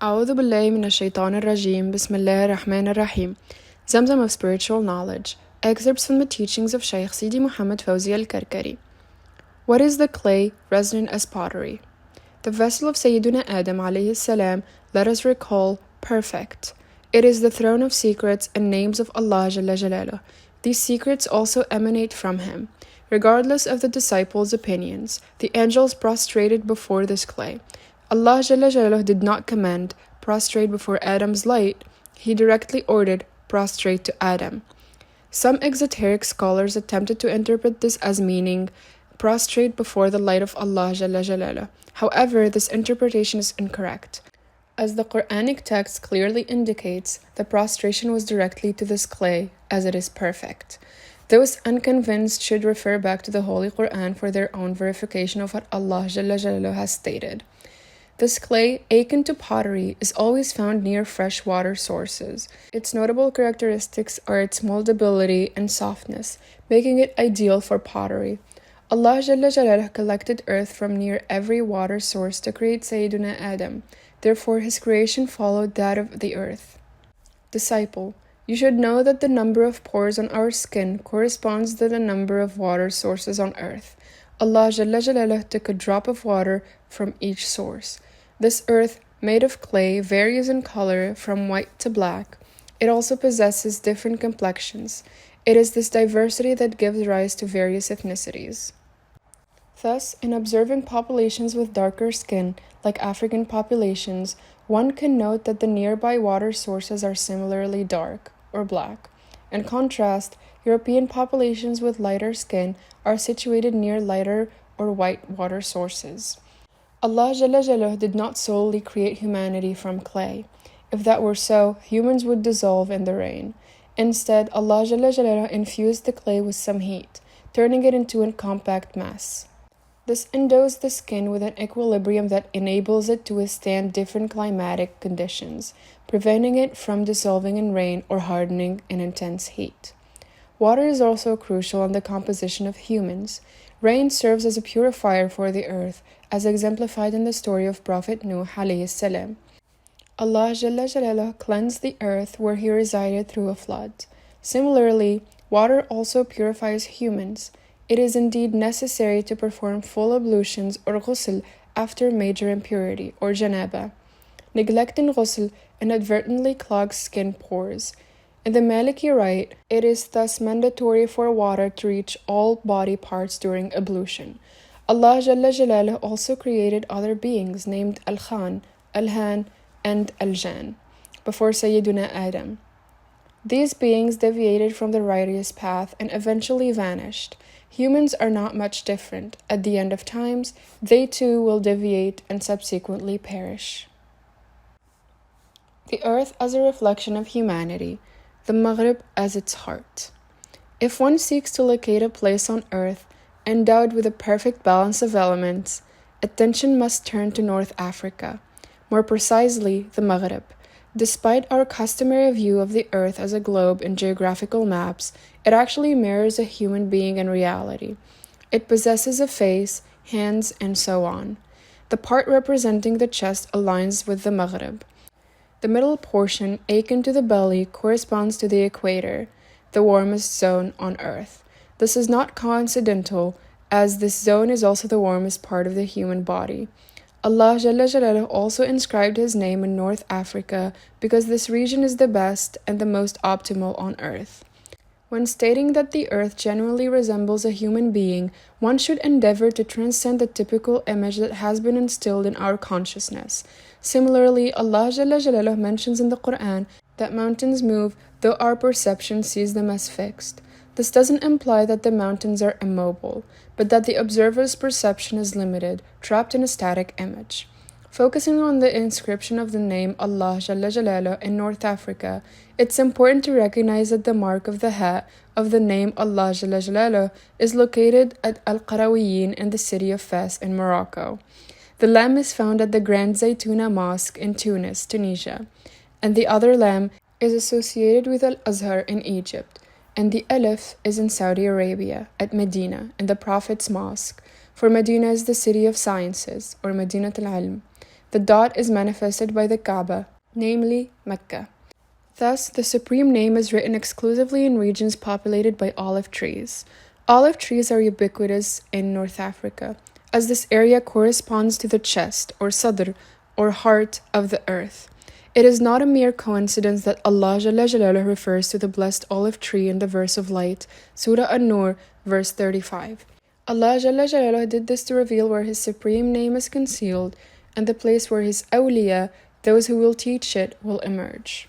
أعوذ بالله من الشيطان الرجيم. بسم الله الرحمن الرحيم. Zamzam of Spiritual Knowledge. Excerpts from the teachings of Shaykh Mohamed Faouzi al-Karkari. What is the clay resonant as pottery? The vessel of Sayyiduna Adam alayhi salam, let us recall, perfect. It is the throne of secrets and names of Allah Jalla Jalaluh. These secrets also emanate from Him. Regardless of the disciples' opinions, the angels prostrated before this clay. Allah Jalla Jalaluh did not command, prostrate before Adam's light. He directly ordered, prostrate to Adam. Some exoteric scholars attempted to interpret this as meaning, prostrate before the light of Allah Jalla Jalaluh. However, this interpretation is incorrect. As the Quranic text clearly indicates, the prostration was directly to this clay, as it is perfect. Those unconvinced should refer back to the Holy Quran for their own verification of what Allah Jalla Jalaluh has stated. This clay, akin to pottery, is always found near fresh water sources. Its notable characteristics are its moldability and softness, making it ideal for pottery. Allah Jalla Jalaluh collected earth from near every water source to create Sayyiduna Adam. Therefore, his creation followed that of the earth. Disciple, you should know that the number of pores on our skin corresponds to the number of water sources on earth. Allah Jalla Jalaluh took a drop of water from each source. This earth, made of clay, varies in color from white to black. It also possesses different complexions. It is this diversity that gives rise to various ethnicities. Thus, in observing populations with darker skin, like African populations, one can note that the nearby water sources are similarly dark, or black. In contrast, European populations with lighter skin are situated near lighter or white water sources. Allah Jalla Jalaluh did not solely create humanity from clay. If that were so, humans would dissolve in the rain. Instead, Allah Jalla Jalaluh infused the clay with some heat, turning it into a compact mass. This endows the skin with an equilibrium that enables it to withstand different climatic conditions, preventing it from dissolving in rain or hardening in intense heat. Water is also crucial in the composition of humans. Rain serves as a purifier for the earth, as exemplified in the story of Prophet Nuh alayhi salam. Allah Jalla Jalaluh cleansed the earth where He resided through a flood. Similarly, water also purifies humans. It is indeed necessary to perform full ablutions or ghusl after major impurity or janaba. Neglecting ghusl inadvertently clogs skin pores. In the Maliki rite, it is thus mandatory for water to reach all body parts during ablution. Allah Jalla Jalaluh also created other beings named Al-Khan, Al-Han, and Al-Jan before Sayyiduna Adam. These beings deviated from the righteous path and eventually vanished. Humans are not much different. At the end of times, they too will deviate and subsequently perish. The earth as a reflection of humanity, the Maghrib as its heart. If one seeks to locate a place on earth endowed with a perfect balance of elements, attention must turn to North Africa, more precisely the Maghrib. Despite our customary view of the earth as a globe in geographical maps, it actually mirrors a human being in reality. It possesses a face, hands, and so on. The part representing the chest aligns with the Maghrib. The middle portion, akin to the belly, corresponds to the equator, the warmest zone on earth. This is not coincidental, as this zone is also the warmest part of the human body. Allah Jalla Jalaluh also inscribed His name in North Africa because this region is the best and the most optimal on earth. When stating that the earth generally resembles a human being, one should endeavor to transcend the typical image that has been instilled in our consciousness. Similarly, Allah Jalla Jalaluh mentions in the Quran that mountains move, though our perception sees them as fixed. This doesn't imply that the mountains are immobile, but that the observer's perception is limited, trapped in a static image. Focusing on the inscription of the name Allah Jalla Jalaluh in North Africa, it's important to recognize that the mark of the ha of the name Allah Jalla Jalaluh is located at al-Qarawiyyin in the city of Fes in Morocco. The lam is found at the Grand Zaytuna Mosque in Tunis, Tunisia, and the other lam is associated with Al-Azhar in Egypt, and the alif is in Saudi Arabia, at Medina, in the Prophet's Mosque, for Medina is the city of sciences, or Madinat al-Ilm. The dot is manifested by the Kaaba, namely Mecca. Thus, the supreme name is written exclusively in regions populated by olive trees. Olive trees are ubiquitous in North Africa, as this area corresponds to the chest, or sadr, or heart of the earth. It is not a mere coincidence that Allah Jalla Jalaluhu refers to the blessed olive tree in the verse of light, Surah An-Nur, verse 35. Allah Jalla Jalaluhu did this to reveal where His supreme name is concealed, and the place where His awliya, those who will teach it, will emerge.